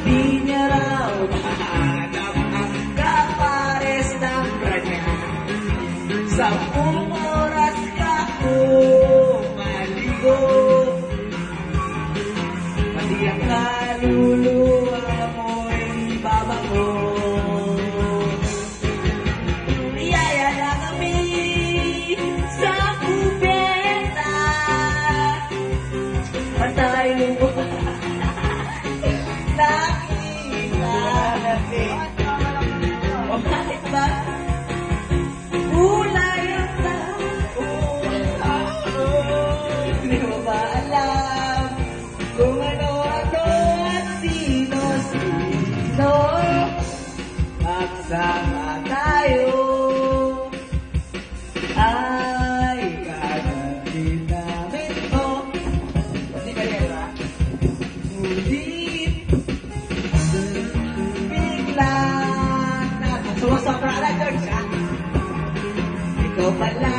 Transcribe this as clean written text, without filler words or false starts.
Di niya raw mahanap ang kapares ng kanya. 10 oras ka maligo, pati ang kaluluwa mo'y babago. Niyaya na kami sa kubeta, patay mo nakita natin. O bakit ba? Kulay ang tao. Hindi mo ba alam kung ano-ano at sino-sino? Magsama tayo ay gagawin namin to. Hindi ka yan ba? Ngunit bigla na sumasabra na George, ha? Ikaw pala